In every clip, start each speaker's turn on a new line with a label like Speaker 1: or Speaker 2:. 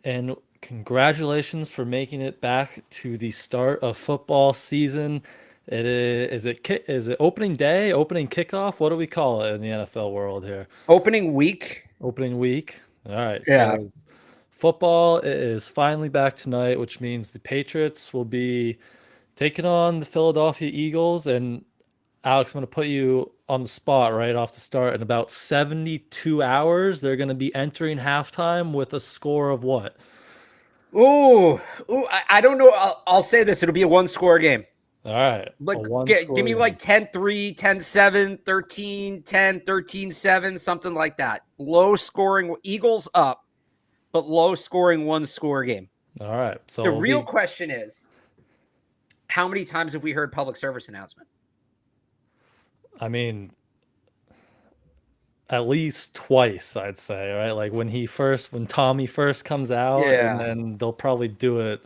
Speaker 1: and congratulations for making it back to the start of football season. Is it opening day, opening kickoff? What do we call it in the NFL world here?
Speaker 2: Opening week.
Speaker 1: Opening week. All right,
Speaker 2: Yeah.
Speaker 1: because football is finally back tonight, which means the Patriots will be taking on the Philadelphia Eagles. And Alex, I'm going to put you on the spot right off the start. In about 72 hours, they're going to be entering halftime with a score of what?
Speaker 2: Ooh. I don't know. I'll say this. It'll be a one-score game.
Speaker 1: All right, a
Speaker 2: Like,
Speaker 1: one
Speaker 2: give
Speaker 1: score
Speaker 2: me
Speaker 1: game.
Speaker 2: like 10-3, 10-7, 13-10, 13-7, something like that. Low scoring, Eagles up, but low scoring one-score game.
Speaker 1: All right, so
Speaker 2: The
Speaker 1: it'll
Speaker 2: real
Speaker 1: be.
Speaker 2: question is, how many times have we heard public service announcement?
Speaker 1: I mean, at least twice, I'd say, right? Like when Tommy first comes out, and
Speaker 2: Yeah.
Speaker 1: then they'll probably do it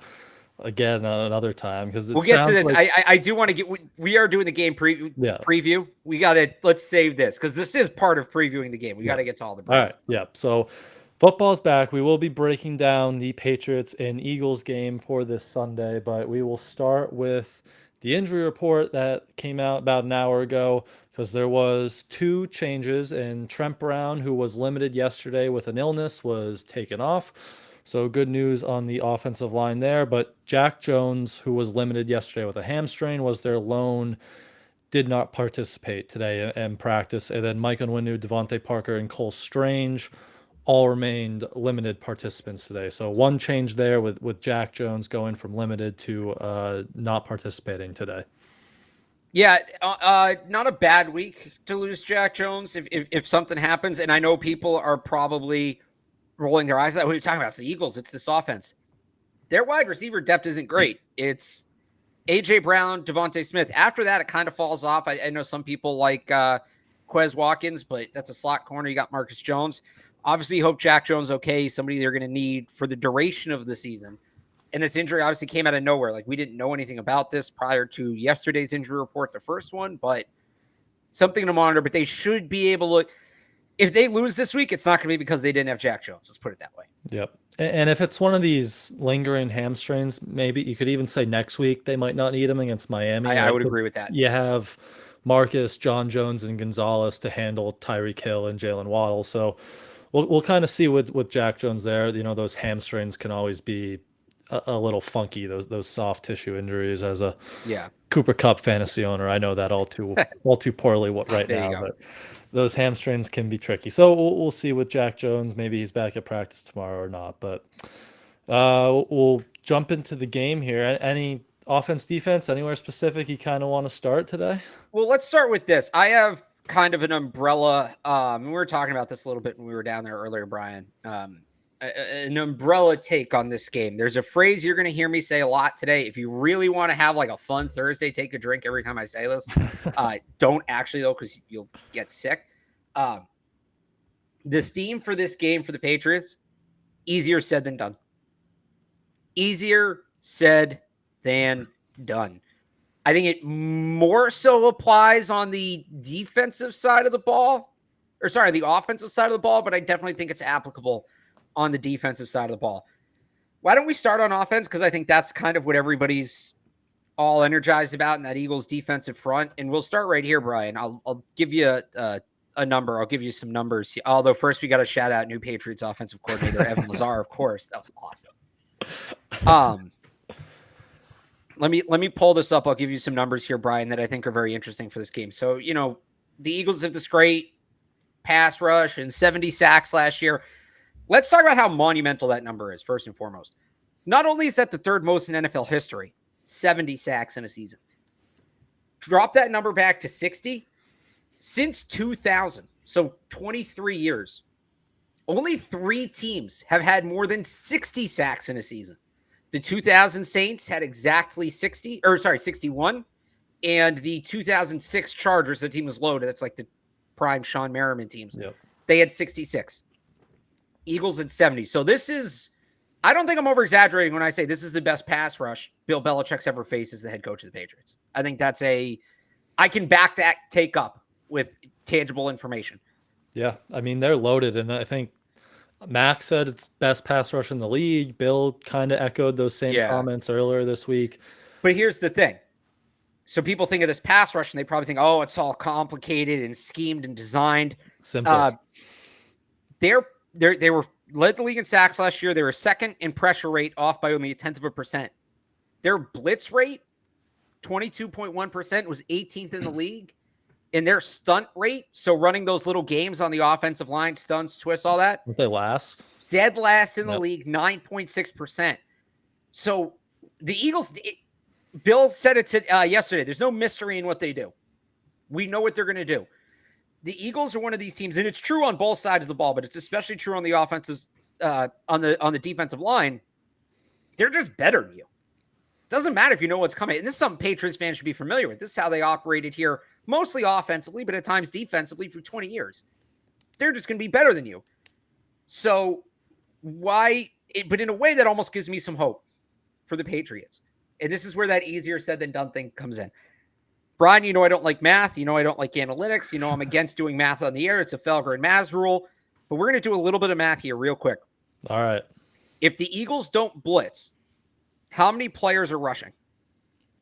Speaker 1: again another time because it
Speaker 2: We'll get to
Speaker 1: sounds
Speaker 2: this.
Speaker 1: like,
Speaker 2: I do want to get. We are doing the game
Speaker 1: yeah,
Speaker 2: preview. We got to let's save this because this is part of previewing the game. We got
Speaker 1: yeah.
Speaker 2: to get to all the
Speaker 1: All right,
Speaker 2: Brady's.
Speaker 1: yeah. So football's back. We will be breaking down the Patriots and Eagles game for this Sunday, but we will start with the injury report that came out about an hour ago because there was two changes, and Trent Brown, who was limited yesterday with an illness, was taken off. So good news on the offensive line there. But Jack Jones, who was limited yesterday with a hamstring, was their lone, did not participate today in practice. And then Mike Onwenu, Devontae Parker, and Cole Strange all remained limited participants today. So one change there with Jack Jones going from limited to not participating today.
Speaker 2: Yeah, not a bad week to lose Jack Jones if something happens. And I know people are probably rolling their eyes at that. What are you talking about? It's the Eagles. It's this offense. Their wide receiver depth isn't great. It's A.J. Brown, Devontae Smith. After that, it kind of falls off. I know some people like Quez Watkins, but that's a slot corner. You got Marcus Jones. Obviously, hope Jack Jones okay. Somebody they're going to need for the duration of the season. And this injury obviously came out of nowhere. Like, we didn't know anything about this prior to yesterday's injury report, the first one, but something to monitor. But they should be able to, if they lose this week, it's not going to be because they didn't have Jack Jones. Let's put it that way.
Speaker 1: Yep. And if it's one of these lingering hamstrings, maybe you could even say next week they might not need him against Miami.
Speaker 2: I
Speaker 1: Right?
Speaker 2: would
Speaker 1: But
Speaker 2: agree with that.
Speaker 1: you have Marcus, John Jones, and Gonzalez to handle Tyreek Hill and Jalen Waddle. So we'll kind of see with Jack Jones there. You know, those hamstrings can always be a little funky. Those soft tissue injuries. As a
Speaker 2: Yeah.
Speaker 1: Cooper Cup fantasy owner, I know that all too poorly right
Speaker 2: There you
Speaker 1: now.
Speaker 2: go.
Speaker 1: But those hamstrings can be tricky. So we'll see with Jack Jones. Maybe he's back at practice tomorrow or not. But we'll jump into the game here. Any offense, defense, anywhere specific you kind of want to start today?
Speaker 2: Well, let's start with this. I have kind of an umbrella. We were talking about this a little bit when we were down there earlier, Brian. An umbrella take on this game. There's a phrase you're going to hear me say a lot today. If you really want to have like a fun Thursday, take a drink every time I say this. Don't actually, though, because you'll get sick. The theme for this game for the Patriots, easier said than done. Easier said than done. I think it more so applies on the defensive side of the ball, or sorry, the offensive side of the ball, but I definitely think it's applicable on the defensive side of the ball. Why don't we start on offense? Because I think that's kind of what everybody's all energized about in that Eagles defensive front. And we'll start right here, Brian. I'll give you a number. I'll give you some numbers. Although first we got to shout out new Patriots offensive coordinator, Evan Lazar, of course. That was awesome. Let me pull this up. I'll give you some numbers here, Brian, that I think are very interesting for this game. So, you know, the Eagles have this great pass rush and 70 sacks last year. Let's talk about how monumental that number is, first and foremost. Not only is that the third most in NFL history, 70 sacks in a season. Drop that number back to 60. Since 2000, so 23 years, only 3 teams have had more than 60 sacks in a season. The 2000 Saints had exactly 61. And the 2006 Chargers, the team was loaded. That's like the prime Sean Merriman teams.
Speaker 1: Yep.
Speaker 2: They had 66. Eagles at 70. So this is, I don't think I'm over exaggerating when I say this is the best pass rush Bill Belichick's ever faced as the head coach of the Patriots. I think I can back that take up with tangible information.
Speaker 1: Yeah. I mean, they're loaded. And I think Max said it's best pass rush in the league. Bill kind of echoed those same
Speaker 2: Yeah.
Speaker 1: comments earlier this week.
Speaker 2: But here's the thing. So people think of this pass rush and they probably think, oh, it's all complicated and schemed and designed.
Speaker 1: Simple.
Speaker 2: They were led the league in sacks last year. They were second in pressure rate, off by only 0.1%. Their blitz rate, 22.1%, was 18th in the league. And their stunt rate, so running those little games on the offensive line, stunts, twists, all that.
Speaker 1: Won't they last?
Speaker 2: Dead last in the league, 9.6%. So the Eagles, Bill said it yesterday, there's no mystery in what they do. We know what they're going to do. The Eagles are one of these teams, and it's true on both sides of the ball, but it's especially true on the offensive, on the defensive line. They're just better than you. Doesn't matter if you know what's coming. And this is something Patriots fans should be familiar with. This is how they operated here, mostly offensively, but at times defensively for 20 years. They're just going to be better than you. So but in a way that almost gives me some hope for the Patriots. And this is where that easier said than done thing comes in. Brian, you know I don't like math. You know I don't like analytics. You know I'm against doing math on the air. It's a Felger and Maz rule. But we're going to do a little bit of math here real quick.
Speaker 1: All right.
Speaker 2: If the Eagles don't blitz, how many players are rushing?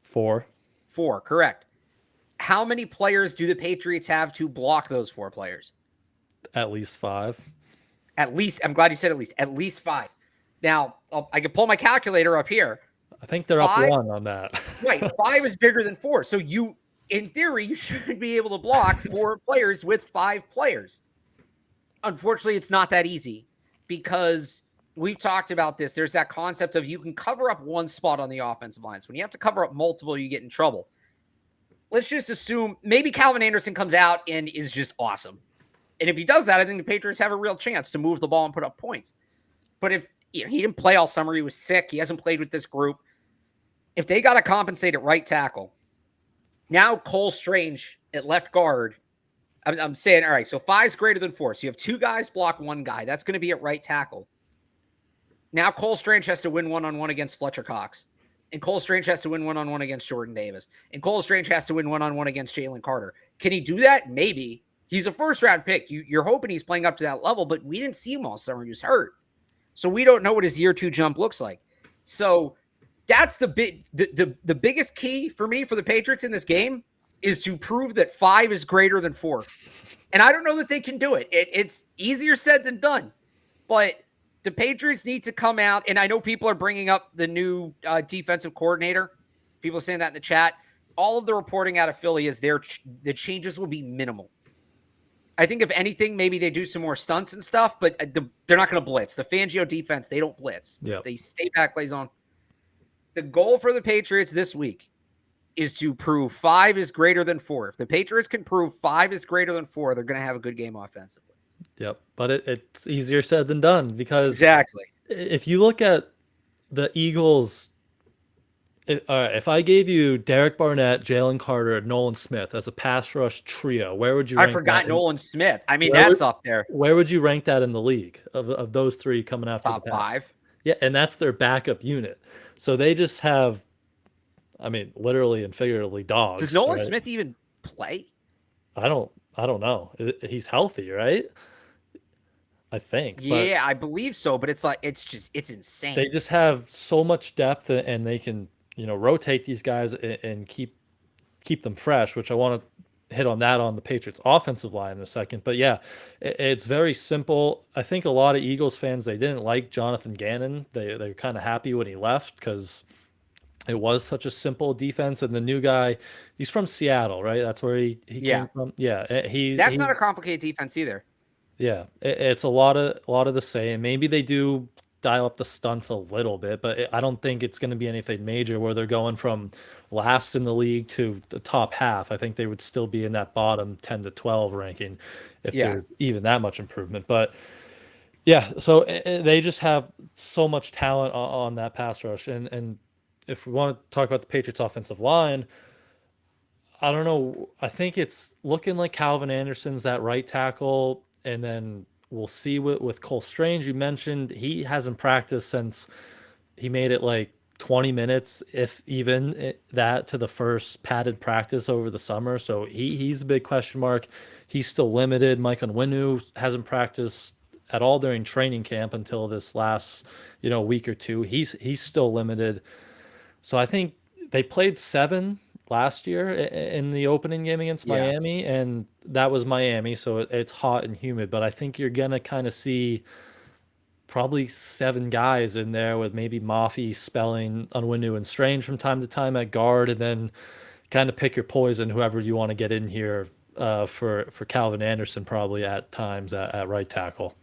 Speaker 1: 4.
Speaker 2: 4, correct. How many players do the Patriots have to block those 4 players?
Speaker 1: At least 5.
Speaker 2: At least, I'm glad you said at least 5. Now, I can pull my calculator up here.
Speaker 1: I think they're
Speaker 2: 5,
Speaker 1: up 1 on that.
Speaker 2: Right, 5 is bigger than 4. So in theory, you should be able to block 4 players with 5 players. Unfortunately, it's not that easy because we've talked about this. There's that concept of you can cover up one spot on the offensive lines. When you have to cover up multiple, you get in trouble. Let's just assume maybe Calvin Anderson comes out and is just awesome. And if he does that, I think the Patriots have a real chance to move the ball and put up points. But if he didn't play all summer, he was sick, he hasn't played with this group. If they got to compensate at right tackle, now Cole Strange at left guard, I'm saying, all right, so 5 is greater than 4. So you have 2 guys block 1 guy. That's going to be at right tackle. Now Cole Strange has to win one-on-one against Fletcher Cox. And Cole Strange has to win one-on-one against Jordan Davis. And Cole Strange has to win one-on-one against Jalen Carter. Can he do that? Maybe. He's a first-round pick. You're hoping he's playing up to that level, but we didn't see him all summer. He was hurt. So we don't know what his year 2 jump looks like. So that's the biggest key for me for the Patriots in this game is to prove that 5 is greater than 4. And I don't know that they can do it. It's easier said than done. But the Patriots need to come out, and I know people are bringing up the new defensive coordinator. People are saying that in the chat. All of the reporting out of Philly is the changes will be minimal. I think if anything, maybe they do some more stunts and stuff, but they're not going to blitz. The Fangio defense, they don't blitz.
Speaker 1: Yep.
Speaker 2: They stay back, plays on. The goal for the Patriots this week is to prove 5 is greater than 4. If the Patriots can prove 5 is greater than 4, they're going to have a good game offensively.
Speaker 1: Yep, but it's easier said than done because
Speaker 2: exactly.
Speaker 1: If you look at the Eagles, all right, if I gave you Derek Barnett, Jalen Carter, and Nolan Smith as a pass rush trio, where would you rank
Speaker 2: I forgot Nolan Smith. I mean, up there.
Speaker 1: Where would you rank that in the league of those 3 coming after
Speaker 2: top
Speaker 1: the pass?
Speaker 2: 5?
Speaker 1: Yeah, and that's their backup unit. So they just have, I mean, literally and figuratively dogs.
Speaker 2: Does Nolan Smith even play?
Speaker 1: I don't know. He's healthy, right? I think.
Speaker 2: Yeah, I believe so, but it's insane.
Speaker 1: They just have so much depth, and they can, rotate these guys and keep them fresh, which I want to hit on that on the Patriots offensive line in a second. But yeah, it's very simple. I think a lot of Eagles fans, they didn't like Jonathan Gannon. They're kind of happy when he left because it was such a simple defense. And the new guy, he's from Seattle, right? That's where he came from. Yeah,
Speaker 2: that's not a complicated defense either.
Speaker 1: Yeah, it's a lot of the same. Maybe they do dial up the stunts a little bit, but I don't think it's going to be anything major where they're going from last in the league to the top half. I think they would still be in that bottom 10 to 12 ranking if they're even that much improvement. But yeah, so they just have so much talent on that pass rush. And if we want to talk about the Patriots offensive line, I don't know. I think it's looking like Calvin Anderson's that right tackle. And then we'll see with Cole Strange. You mentioned he hasn't practiced since he made it like 20 minutes, if even that, to the first padded practice over the summer. So he's a big question mark. He's still limited. Mike Onwenu hasn't practiced at all during training camp until this last, week or two. He's still limited. So I think they played 7 last year in the opening game against
Speaker 2: Yeah.
Speaker 1: Miami, and that was Miami, so it's hot and humid. But I think you're gonna kind of see probably 7 guys in there with maybe Mafi spelling Unwinu and Strange from time to time at guard, and then kind of pick your poison, whoever you want to get in here for Calvin Anderson probably at times at right tackle.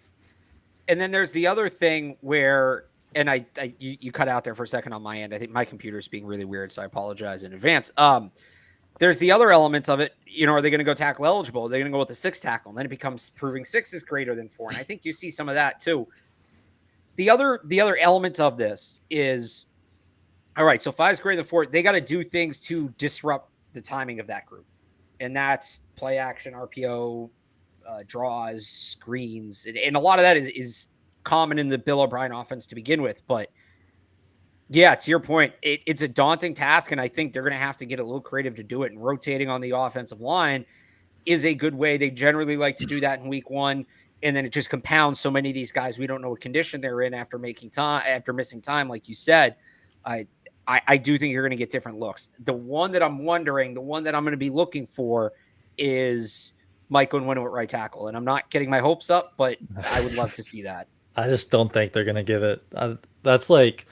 Speaker 2: And then there's the other thing where, and you cut out there for a second on my end. I think my computer's being really weird, so I apologize in advance. There's the other element of it. Are they going to go tackle eligible? Are they going to go with the 6 tackle? And then it becomes proving 6 is greater than 4. And I think you see some of that too. The other element of this is, all right, so 5 is greater than 4. They got to do things to disrupt the timing of that group. And that's play action, RPO, draws, screens. And a lot of that is common in the Bill O'Brien offense to begin with. But yeah, to your point, it's a daunting task. And I think they're going to have to get a little creative to do it. And rotating on the offensive line is a good way. They generally like to do that in week 1. And then it just compounds so many of these guys. We don't know what condition they're in after missing time, like you said. I do think you're going to get different looks. The one that I'm wondering, the one that I'm going to be looking for is Mike Unwinu at right tackle. And I'm not getting my hopes up, but I would love to see that.
Speaker 1: I just don't think they're going to give it. That's like,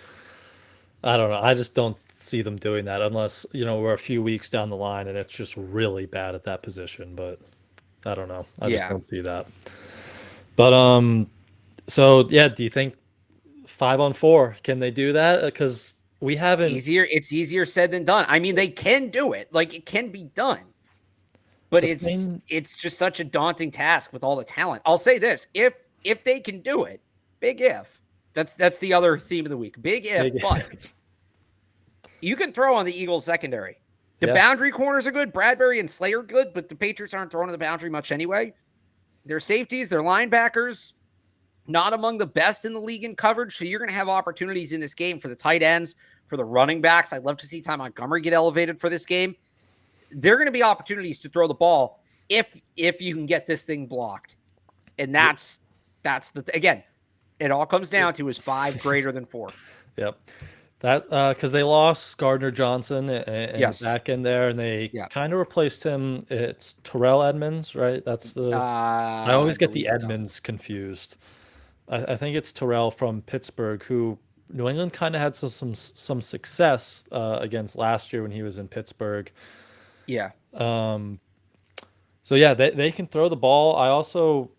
Speaker 1: I don't know. I just don't see them doing that unless, we're a few weeks down the line and it's just really bad at that position. But I don't know. I just don't see that. But, so yeah, do you think 5-on-4, can they do that? Because we haven't.
Speaker 2: It's easier said than done. I mean, they can do it. Like, it can be done. But it's just such a daunting task with all the talent. I'll say this: if they can do it, big if. That's the other theme of the week. Big if, but you can throw on the Eagles secondary. The boundary corners are good. Bradbury and Slayer are good, but the Patriots aren't throwing to the boundary much anyway. Their safeties, their linebackers, not among the best in the league in coverage. So you're going to have opportunities in this game for the tight ends, for the running backs. I'd love to see Ty Montgomery get elevated for this game. There are going to be opportunities to throw the ball if you can get this thing blocked. And that's again, it all comes down to is 5 greater than 4.
Speaker 1: Yep. That because they lost Gardner Johnson and back in there, and they kind of replaced him. It's Terrell Edmonds, right? That's the I always get the Edmonds confused. I think it's Terrell from Pittsburgh, who New England kind of had some success against last year when he was in Pittsburgh.
Speaker 2: Yeah.
Speaker 1: So yeah, they can throw the ball. I also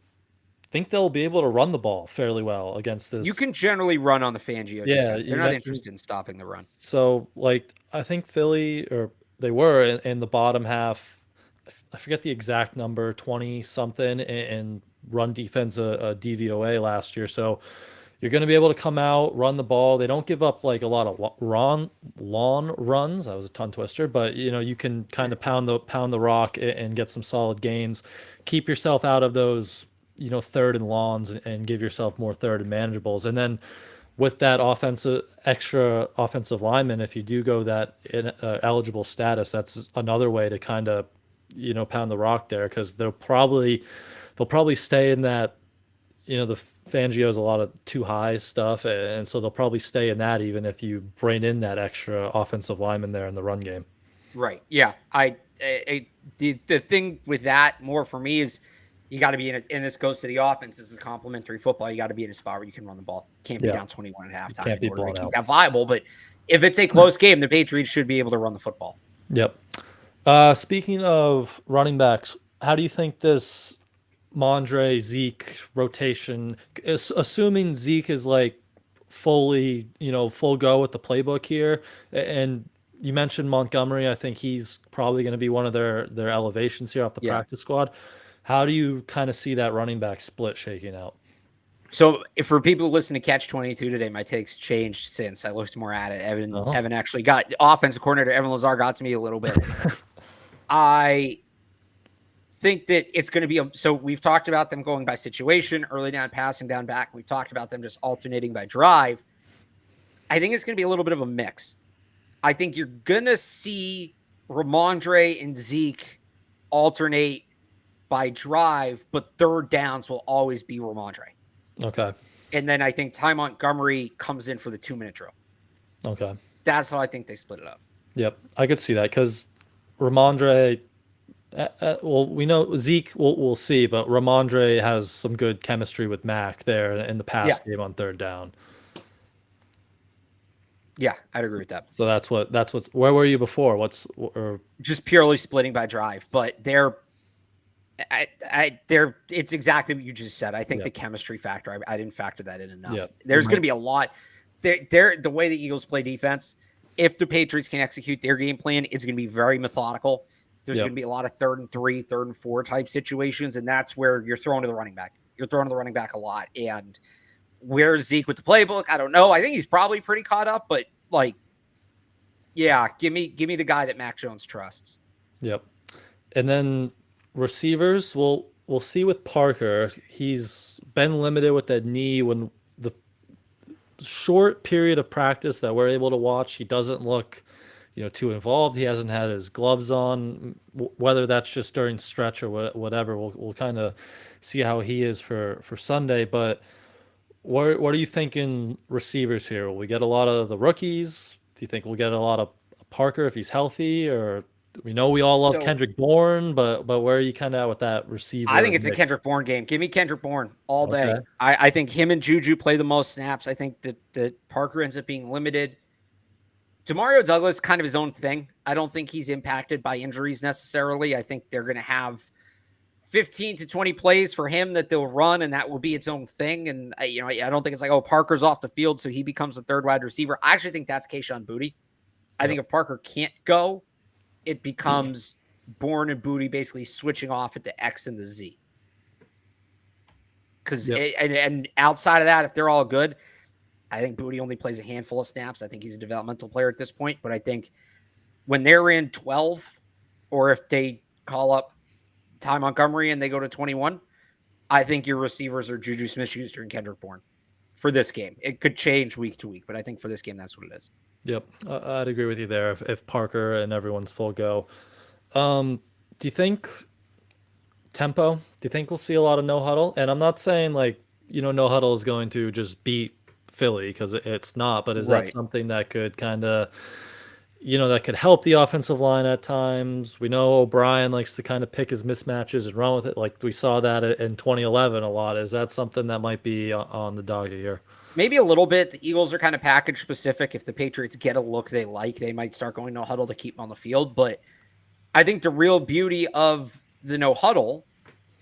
Speaker 1: think they'll be able to run the ball fairly well against this.
Speaker 2: You can generally run on the Fangio defense. They're not interested in stopping the run.
Speaker 1: So, I think Philly, or they were in the bottom half, I forget the exact number, 20-something in run defense, a DVOA last year. So you're going to be able to come out, run the ball. They don't give up a lot of lawn runs. That was a tongue twister, but you can kind of pound the rock and get some solid gains. Keep yourself out of those third and lawns and give yourself more third and manageables. And then with that extra offensive lineman, if you do go that eligible status, that's another way to kind of, pound the rock there, because they'll probably stay in that, the Fangio's a lot of too high stuff. And so they'll probably stay in that, even if you bring in that extra offensive lineman there in the run game.
Speaker 2: Right. Yeah. The thing with that more for me is, you got to be and this goes to the offense. This is complementary football. You got to be in a spot where you can run the ball. Can't be down 21 at halftime.
Speaker 1: Can't be blown out.
Speaker 2: That viable, but if it's a close game, the Patriots should be able to run the football.
Speaker 1: Yep. Speaking of running backs, how do you think this Mondre Zeke rotation, assuming Zeke is fully, full go with the playbook here, and you mentioned Montgomery, I think he's probably going to be one of their elevations here off the practice squad. How do you kind of see that running back split shaking out?
Speaker 2: So for people who listen to Catch 22 today, my takes changed since I looked more at it. Evan actually got offensive coordinator. Evan Lazar got to me a little bit. I think that it's going to be so we've talked about them going by situation, early down, passing down, back. We've talked about them just alternating by drive. I think it's going to be a little bit of a mix. I think you're going to see Ramondre and Zeke alternate by drive, but third downs will always be Ramondre.
Speaker 1: Okay.
Speaker 2: And then I think Ty Montgomery comes in for the 2-minute drill.
Speaker 1: Okay.
Speaker 2: That's how I think they split it up.
Speaker 1: Yep. I could see that because Ramondre, well, we know Zeke, we'll see, but Ramondre has some good chemistry with Mac there in the
Speaker 2: Yeah.
Speaker 1: pass game on third down.
Speaker 2: Yeah, I'd agree with that.
Speaker 1: So where were you before?
Speaker 2: Just purely splitting by drive, but it's exactly what you just said. I think the chemistry factor, I didn't factor that in enough.
Speaker 1: Yep.
Speaker 2: There's going to be a lot. The way the Eagles play defense, if the Patriots can execute their game plan, it's going to be very methodical. There's going to be a lot of 3rd and 3, 3rd and 4 type situations, and that's where you're throwing to the running back. You're throwing to the running back a lot. And where's Zeke with the playbook? I don't know. I think he's probably pretty caught up, but give me the guy that Mac Jones trusts.
Speaker 1: Yep. And then receivers, we'll see with Parker. He's been limited with that knee. When the short period of practice that we're able to watch, he doesn't look, too involved. He hasn't had his gloves on. Whether that's just during stretch or whatever, we'll kind of see how he is for Sunday. But what are you thinking receivers here? Will we get a lot of the rookies? Do you think we'll get a lot of Parker if he's healthy? Or we know we all love Kendrick Bourne, but where are you kind of at with that receiver?
Speaker 2: I think it's a Kendrick Bourne game. Give me Kendrick Bourne all day. Okay. I think him and Juju play the most snaps. I think that Parker ends up being limited. Demario Douglas, kind of his own thing. I don't think he's impacted by injuries necessarily. I think they're going to have 15 to 20 plays for him that they'll run, and that will be its own thing. And I don't think it's like, Parker's off the field, so he becomes a third wide receiver. I actually think that's Kayshon Boutte. I think if Parker can't go, it becomes Bourne and Boutte basically switching off at the X and the Z. Because and outside of that, if they're all good, I think Boutte only plays a handful of snaps. I think he's a developmental player at this point. But I think when they're in 12, or if they call up Ty Montgomery and they go to 21, I think your receivers are Juju Smith-Schuster and Kendrick Bourne for this game. It could change week to week, but I think for this game, that's what it is.
Speaker 1: Yep, I'd agree with you there if Parker and everyone's full go. Do you think tempo? Do you think we'll see a lot of no huddle? And I'm not saying no huddle is going to just beat Philly, because it's not, but is that something that could kind of, that could help the offensive line at times? We know O'Brien likes to kind of pick his mismatches and run with it. Like we saw that in 2011 a lot. Is that something that might be on the docket here?
Speaker 2: Maybe a little bit. The Eagles are kind of package specific. If the Patriots get a look they like, they might start going no huddle to keep them on the field. But I think the real beauty of the no huddle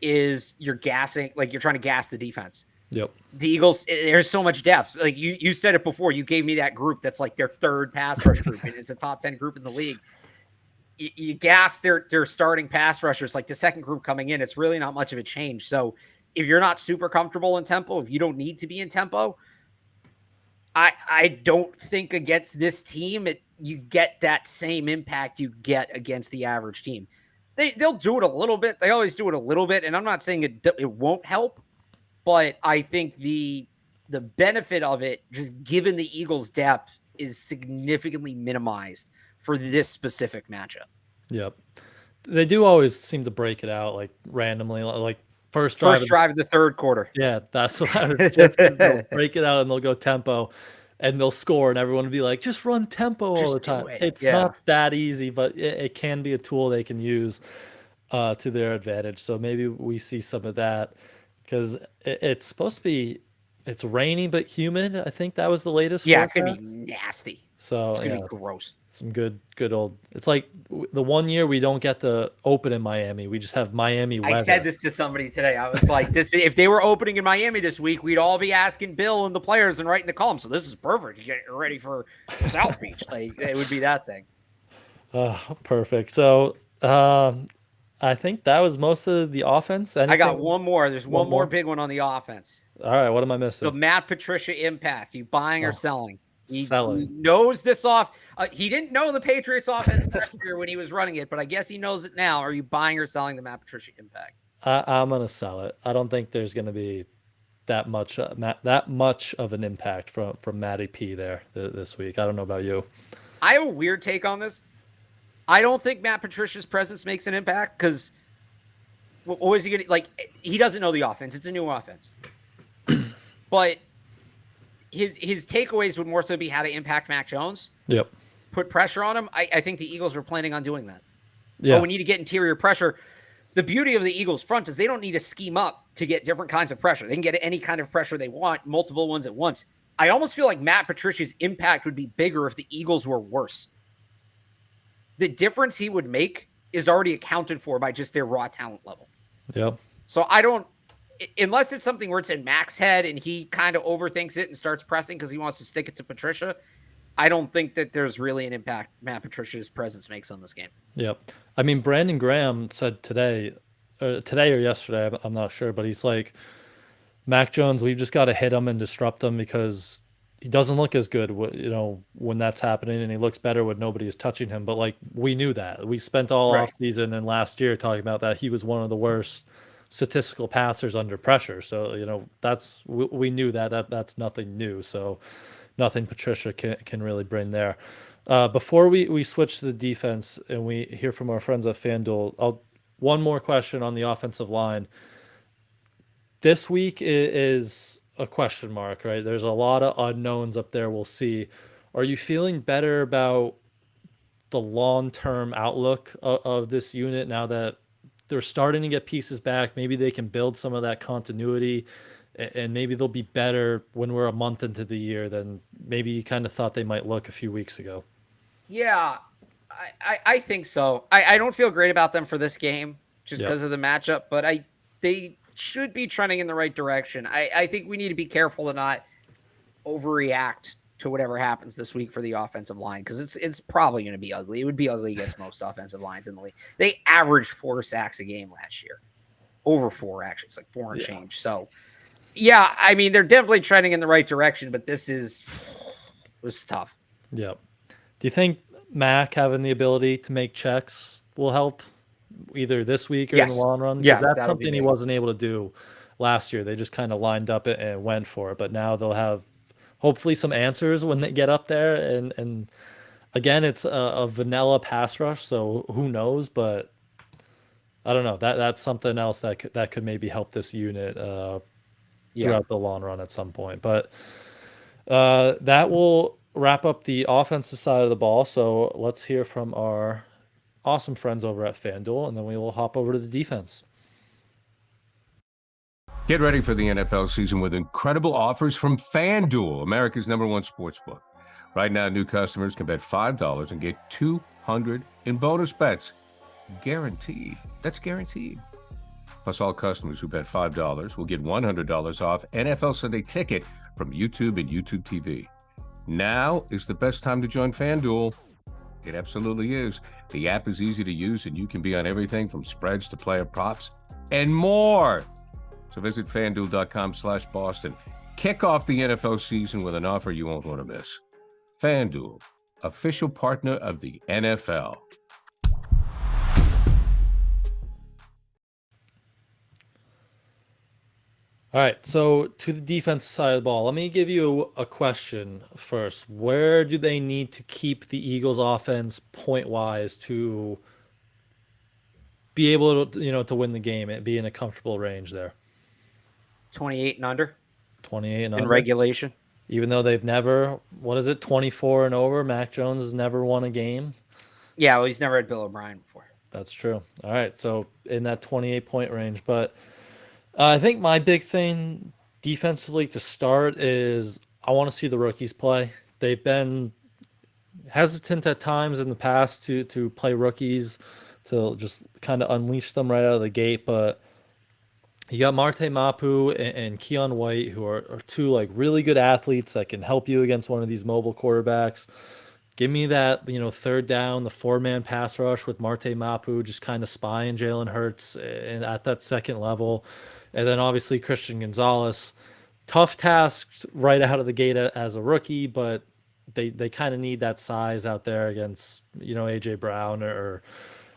Speaker 2: is you're gassing, you're trying to gas the defense.
Speaker 1: Yep.
Speaker 2: The Eagles, there's so much depth. Like you said it before, you gave me that group that's like their third pass rush group, and it's a top 10 group in the league. You gas their starting pass rushers, like the second group coming in, it's really not much of a change. So if you're not super comfortable in tempo, if you don't need to be in tempo, I don't think against this team you get that same impact you get against the average team. They'll do it a little bit. They always do it a little bit, and I'm not saying it won't help. But I think the benefit of it, just given the Eagles' depth, is significantly minimized for this specific matchup.
Speaker 1: Yep. They do always seem to break it out randomly, first drive
Speaker 2: of the third quarter.
Speaker 1: Yeah, that's what I was just they'll break it out and they'll go tempo and they'll score, and everyone will be like, just run tempo all the time. It's not that easy, but it can be a tool they can use to their advantage. So maybe we see some of that. Because it's supposed to be, it's rainy but humid. I think that was the latest.
Speaker 2: Yeah, it's gonna be nasty.
Speaker 1: So
Speaker 2: it's gonna be gross.
Speaker 1: Some good old. It's like the one year we don't get to open in Miami. We just have Miami weather.
Speaker 2: I said this to somebody today. I was like, "This if they were opening in Miami this week, we'd all be asking Bill and the players and writing the column. So this is perfect. You get ready for South Beach. It would be that thing."
Speaker 1: Perfect. So. I think that was most of the offense.
Speaker 2: I got one more. There's one more big one on the offense.
Speaker 1: All right, what am I missing?
Speaker 2: The Matt Patricia impact. You buying or selling?
Speaker 1: Selling.
Speaker 2: He knows this off. He didn't know the Patriots offense last year when he was running it, but I guess he knows it now. Are you buying or selling the Matt Patricia impact?
Speaker 1: I'm gonna sell it. I don't think there's gonna be that much of an impact from Matty P there this week. I don't know about you.
Speaker 2: I have a weird take on this. I don't think Matt Patricia's presence makes an impact because what is he going to – he doesn't know the offense. It's a new offense. But his takeaways would more so be how to impact Mac Jones.
Speaker 1: Yep.
Speaker 2: Put pressure on him. I think the Eagles were planning on doing that.
Speaker 1: Yeah.
Speaker 2: Oh, we need to get interior pressure. The beauty of the Eagles front is they don't need to scheme up to get different kinds of pressure. They can get any kind of pressure they want, multiple ones at once. I almost feel like Matt Patricia's impact would be bigger if the Eagles were worse. The difference he would make is already accounted for by just their raw talent level.
Speaker 1: Yep.
Speaker 2: So I don't, unless it's something where it's in Mac's head and he kind of overthinks it and starts pressing because he wants to stick it to Patricia, I don't think that there's really an impact Matt Patricia's presence makes on this game.
Speaker 1: Yep. I mean, Brandon Graham said today or yesterday, I'm not sure, but he's like, Mac Jones, we've just got to hit him and disrupt him because he doesn't look as good, when that's happening, and he looks better when nobody is touching him. But like we knew that. We spent all
Speaker 2: Right.
Speaker 1: offseason and last year talking about that he was one of the worst statistical passers under pressure. So we knew that's nothing new. So nothing Patricia can really bring there. Before we switch to the defense and we hear from our friends at FanDuel, one more question on the offensive line. This week is a question mark, right? There's a lot of unknowns up there. We'll see. Are you feeling better about the long-term outlook of this unit now that they're starting to get pieces back? Maybe they can build some of that continuity, and maybe they'll be better when we're a month into the year than maybe you kind of thought they might look a few weeks ago.
Speaker 2: Yeah, I think so. I don't feel great about them for this game just because of the matchup, but they should be trending in the right direction. I think we need to be careful to not overreact to whatever happens this week for the offensive line because it's probably going to be ugly. It would be ugly against most offensive lines in the league. They averaged 4 sacks a game last year. Over 4, actually. It's like 4 and change. So, yeah, I mean, they're definitely trending in the right direction, but this was tough.
Speaker 1: Yep. Do you think Mac having the ability to make checks will help either this week or in the long run? Because that's something he wasn't able to do last year. They just kind of lined up it and went for it. But now they'll have hopefully some answers when they get up there. And again, it's a vanilla pass rush, so who knows? But I don't know. That's something else that could maybe help this unit throughout the long run at some point. But that will wrap up the offensive side of the ball. So let's hear from our awesome friends over at FanDuel, and then we will hop over to the defense.
Speaker 3: Get ready for the NFL season with incredible offers from Fanduel, America's #1 sportsbook. Right now, new customers can bet $5 and get $200 in bonus bets. Guaranteed. That's guaranteed. Plus, all customers who bet $5 will get $100 off NFL Sunday Ticket from YouTube and YouTube TV. Now is the best time to join FanDuel. It absolutely is. The app is easy to use, and you can be on everything from spreads to player props and more. So visit FanDuel.com/Boston. Kick off the NFL season with an offer you won't want to miss. FanDuel, official partner of the NFL.
Speaker 1: All right, so to the defense side of the ball, let me give you a question first. Where do they need to keep the Eagles offense point-wise to be able to, to win the game and be in a comfortable range there?
Speaker 2: 28 and under.
Speaker 1: 28 and
Speaker 2: in
Speaker 1: under.
Speaker 2: regulation.
Speaker 1: Even though they've never, 24 and over, Mac Jones has never won a game.
Speaker 2: Yeah, well, he's never had Bill O'Brien before.
Speaker 1: That's true. All right, so in that 28-point range. But I think my big thing defensively to start is I want to see the rookies play. They've been hesitant at times in the past to play rookies, to just kind of unleash them right out of the gate. But you got Marte Mapu and Keon White, who are two like really good athletes that can help you against one of these mobile quarterbacks. Give me that, third down, the 4-man pass rush with Marte Mapu, just kind of spying Jalen Hurts and at that second level. And then obviously Christian Gonzalez. Tough tasks right out of the gate as a rookie, but they kind of need that size out there against, A.J. Brown or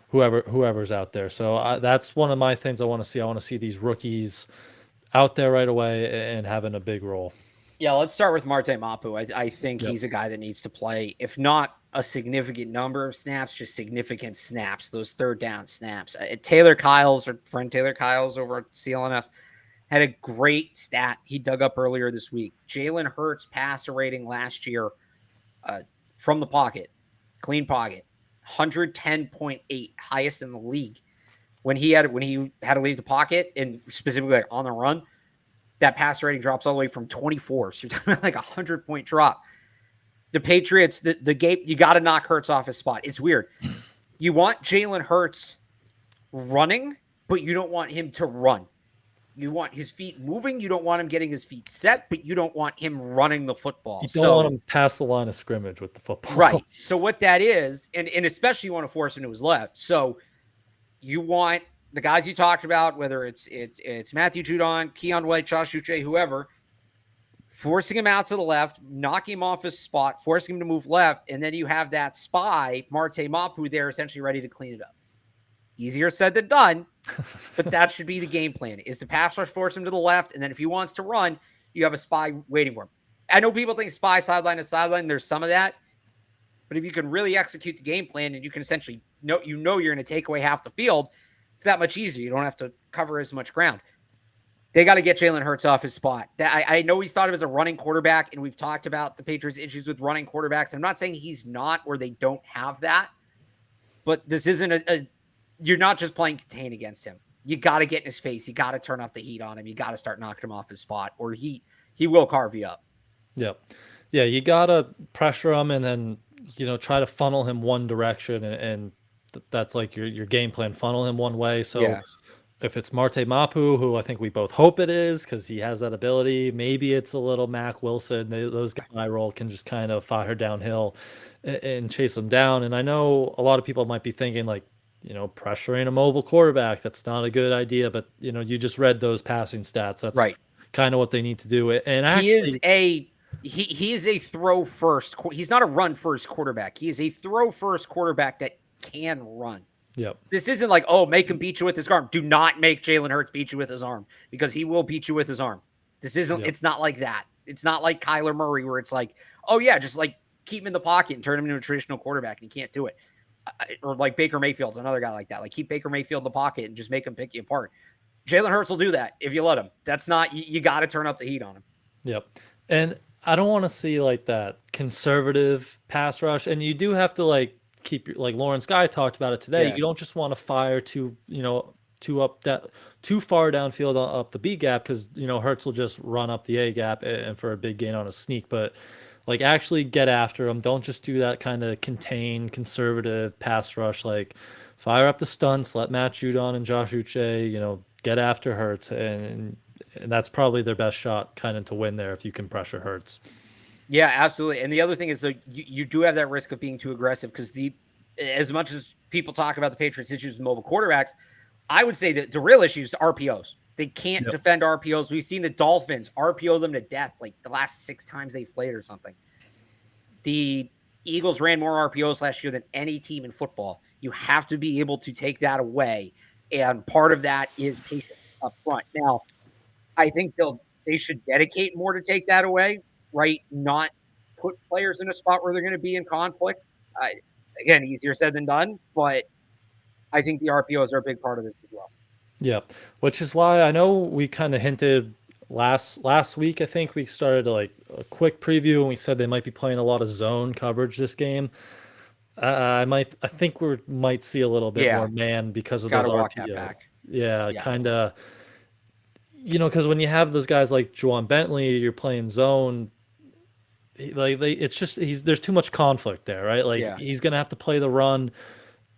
Speaker 1: whoever's out there. So that's one of my things I want to see. I want to see these rookies out there right away and having a big role.
Speaker 2: Yeah, let's start with Marte Mapu. I think he's a guy that needs to play, if not a significant number of snaps, just significant snaps, those third down snaps. Taylor Kyles, our friend Taylor Kyles over at CLNS, had a great stat he dug up earlier this week. Jalen Hurts passer rating last year from the pocket, clean pocket, 110.8, highest in the league. When he had to leave the pocket and specifically like on the run, that passer rating drops all the way from 24. So you're talking about like 100-point drop. The Patriots, the game, you got to knock Hurts off his spot. It's weird. You want Jalen Hurts running, but you don't want him to run. You want his feet moving. You don't want him getting his feet set, but you don't want him running the football.
Speaker 1: You don't want him past the line of scrimmage with the football.
Speaker 2: Right. So what that is, and especially you want to force him to his left. So you want the guys you talked about, whether it's Matthew Judon, Keon White, Josh Uche, whoever, forcing him out to the left, knocking him off his spot, forcing him to move left, and then you have that spy, Marte Mapu, there essentially ready to clean it up. Easier said than done, but that should be the game plan, is to pass rush, force him to the left, and then if he wants to run, you have a spy waiting for him. I know people think spy sideline to sideline. There's some of that. But if you can really execute the game plan and you can essentially know you're going to take away half the field, it's that much easier. You don't have to cover as much ground. They got to get Jalen Hurts off his spot. I know he's thought of as a running quarterback, and we've talked about the Patriots' issues with running quarterbacks. I'm not saying he's not or they don't have that, but this isn't you're not just playing contain against him. You got to get in his face. You got to turn up the heat on him. You got to start knocking him off his spot, or he will carve you up.
Speaker 1: Yep. Yeah, you got to pressure him and then, try to funnel him one direction, and that's like your game plan, funnel him one way. So if it's Marte Mapu, who I think we both hope it is because he has that ability, maybe it's a little Mac Wilson. Those guys I roll can just kind of fire downhill and chase them down. And I know a lot of people might be thinking like, pressuring a mobile quarterback, that's not a good idea. But, you just read those passing stats. That's
Speaker 2: right.
Speaker 1: Kind of what they need to do. And
Speaker 2: actually, he is a throw first. He's not a run first quarterback. He is a throw first quarterback that can run.
Speaker 1: Yep.
Speaker 2: This isn't like, make him beat you with his arm. Do not make Jalen Hurts beat you with his arm, because he will beat you with his arm. This isn't, It's not like that. It's not like Kyler Murray where it's like, just like keep him in the pocket and turn him into a traditional quarterback, and he can't do it. Or like Baker Mayfield's another guy like that. Like keep Baker Mayfield in the pocket and just make him pick you apart. Jalen Hurts will do that if you let him. That's not, you got to turn up the heat on him.
Speaker 1: Yep. And I don't want to see like that conservative pass rush. And you do have to like keep your, like Lawrence Guy talked about it today. Yeah. You don't just want to fire too far downfield up the B gap, because Hurts will just run up the A gap and for a big gain on a sneak. But like actually get after him. Don't just do that kind of contained conservative pass rush. Like fire up the stunts. Let Matt Judon and Josh Uche get after Hurts, and that's probably their best shot kind of to win there if you can pressure Hurts.
Speaker 2: Yeah, absolutely. And the other thing is that you do have that risk of being too aggressive, because as much as people talk about the Patriots' issues with mobile quarterbacks, I would say that the real issue is RPOs. They can't defend RPOs. We've seen the Dolphins RPO them to death like the last 6 times they've played or something. The Eagles ran more RPOs last year than any team in football. You have to be able to take that away. And part of that is patience up front. Now, I think they should dedicate more to take that away, right? Not put players in a spot where they're going to be in conflict. Again, easier said than done, but I think the RPOs are a big part of this as well.
Speaker 1: Yeah, which is why I know we kind of hinted last week. I think we started like a quick preview and we said they might be playing a lot of zone coverage this game. I think we might see a little bit more man because of those RPO. Yeah, kind of. Because when you have those guys like Juwan Bentley, you're playing zone. There's too much conflict there, right? Like he's gonna have to play the run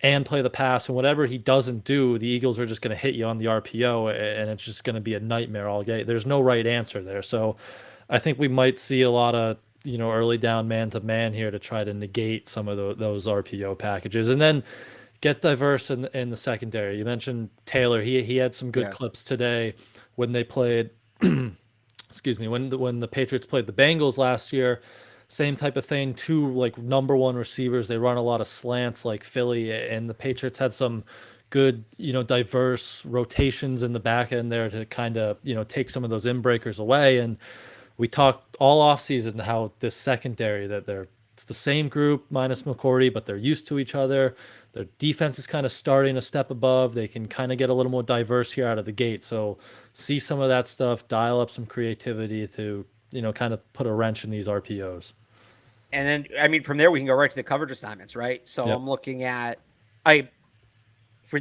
Speaker 1: and play the pass, and whatever he doesn't do, the Eagles are just going to hit you on the RPO, and it's just going to be a nightmare all day. There's no right answer there. So I think we might see a lot of, early down man-to-man here to try to negate some of those RPO packages, and then get diverse in the secondary. You mentioned Taylor. He had some good clips today when they played, excuse me, when the Patriots played the Bengals last year. Same type of thing, 2 like number 1 receivers. They run a lot of slants like Philly, and the Patriots had some good, diverse rotations in the back end there to kind of, take some of those inbreakers away. And we talked all offseason how this secondary that they're It's the same group minus McCourty, but they're used to each other. Their defense is kind of starting a step above. They can kind of get a little more diverse here out of the gate. So see some of that stuff, dial up some creativity to, kind of put a wrench in these RPOs.
Speaker 2: And then, I mean, from there, we can go right to the coverage assignments, right? So
Speaker 1: Yep.
Speaker 2: I'm looking at, they're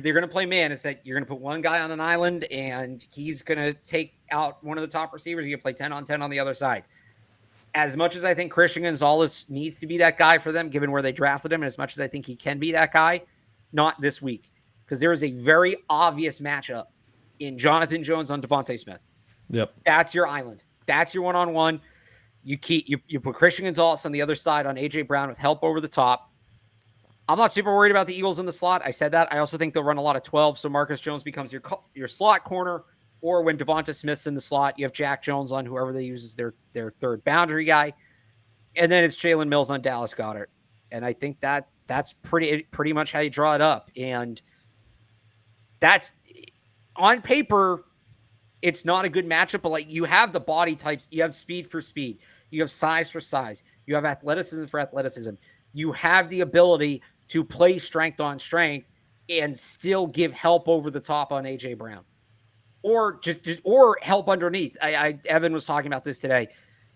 Speaker 2: going to play man, it's that you're going to put one guy on an island and he's going to take out one of the top receivers. You can play 10 on 10 on the other side. As much as I think Christian Gonzalez needs to be that guy for them, given where they drafted him, and as much as I think he can be that guy, not this week. Because there is a very obvious matchup in Jonathan Jones on Devontae Smith.
Speaker 1: Yep.
Speaker 2: That's your island. That's your one-on-one. You put Christian Gonzalez on the other side on A.J. Brown with help over the top. I'm not super worried about the Eagles in the slot. I said that. I also think they'll run a lot of 12, so Marcus Jones becomes your slot corner. Or when Devonta Smith's in the slot, you have Jack Jones on whoever they use as their third boundary guy. And then it's Jalen Mills on Dallas Goedert. And I think that's pretty much how you draw it up. And that's on paper, it's not a good matchup, but like you have the body types, you have speed for speed, you have size for size, you have athleticism for athleticism. You have the ability to play strength on strength and still give help over the top on A.J. Brown. Or or help underneath. Evan was talking about this today.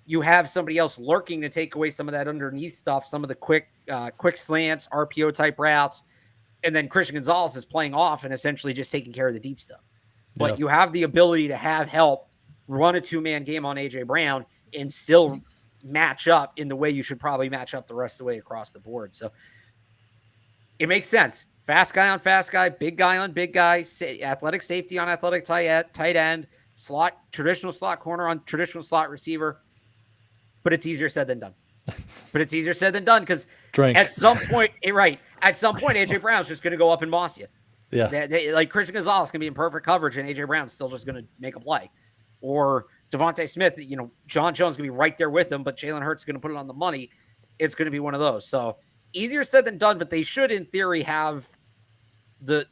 Speaker 2: You have somebody else lurking to take away some of that underneath stuff, some of the quick slants, RPO type routes, and then Christian Gonzalez is playing off and essentially just taking care of the deep stuff. But you have the ability to have help run a 2-man game on A.J. Brown and still match up in the way you should probably match up the rest of the way across the board. So it makes sense. Fast guy on fast guy, big guy on big guy, athletic safety on athletic tight end, traditional slot corner on traditional slot receiver. But it's easier said than done. Because at some point, A.J. Brown's just going to go up and boss you.
Speaker 1: Yeah.
Speaker 2: Like Christian Gonzalez can be in perfect coverage and A.J. Brown's still just going to make a play. Or Devontae Smith, John Jones going to be right there with him, but Jalen Hurts is going to put it on the money. It's going to be one of those. So easier said than done, but they should, in theory, have the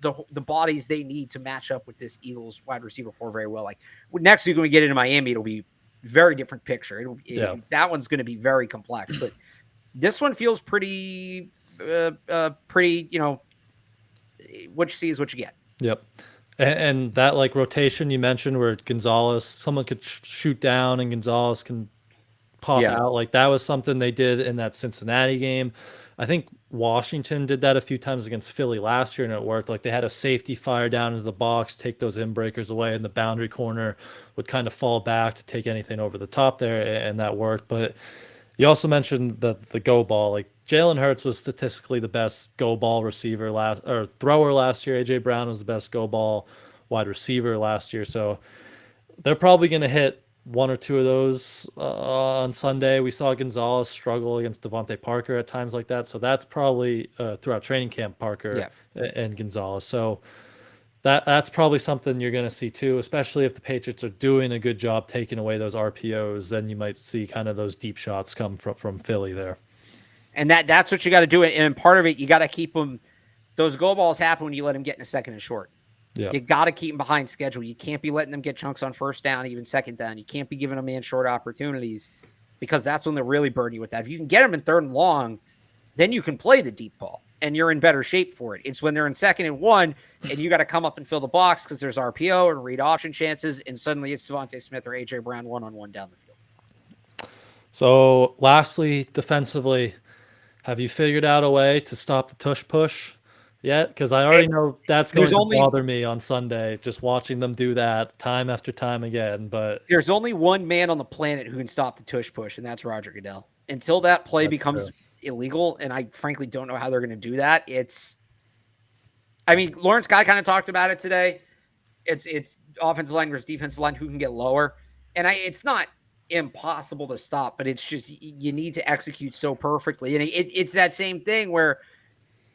Speaker 2: bodies they need to match up with this Eagles wide receiver core very well. Like next week when we get into Miami, it'll be a very different picture. That one's going to be very complex, but this one feels pretty, what you see is what you get.
Speaker 1: Yep. And that like rotation you mentioned where Gonzalez, someone could shoot down and Gonzalez can pop out. Like that was something they did in that Cincinnati game. I think Washington did that a few times against Philly last year and it worked. Like they had a safety fire down into the box, take those in breakers away, and the boundary corner would kind of fall back to take anything over the top there, and that worked. But you also mentioned the go ball. Like Jalen Hurts was statistically the best go ball thrower last year. A.J. Brown was the best go ball wide receiver last year. So they're probably going to hit one or two of those on Sunday. We saw Gonzalez struggle against Devontae Parker at times like that. So that's probably throughout training camp, Parker and Gonzalez. So that's probably something you're going to see too, especially if the Patriots are doing a good job taking away those RPOs. Then you might see kind of those deep shots come from Philly there.
Speaker 2: And that's what you got to do. And part of it, you got to keep them. Those go balls happen when you let them get in a second and short.
Speaker 1: Yeah.
Speaker 2: You got to keep them behind schedule. You can't be letting them get chunks on first down, even second down. You can't be giving them man short opportunities because that's when they're really burn you with that. If you can get them in third and long, then you can play the deep ball and you're in better shape for it. It's when they're in second and one and you got to come up and fill the box because there's RPO and read option chances. And suddenly it's Devontae Smith or A.J. Brown one-on-one down the field.
Speaker 1: So lastly, defensively, have you figured out a way to stop the tush push yet? Because I already know that's going to bother me on Sunday, just watching them do that time after time again. But
Speaker 2: there's only one man on the planet who can stop the tush push, and that's Roger Goodell. Until that play becomes illegal, and I frankly don't know how they're going to do that. Lawrence Guy kind of talked about it today. It's offensive line versus defensive line who can get lower, and it's not impossible to stop, but it's just you need to execute so perfectly, and it's that same thing where.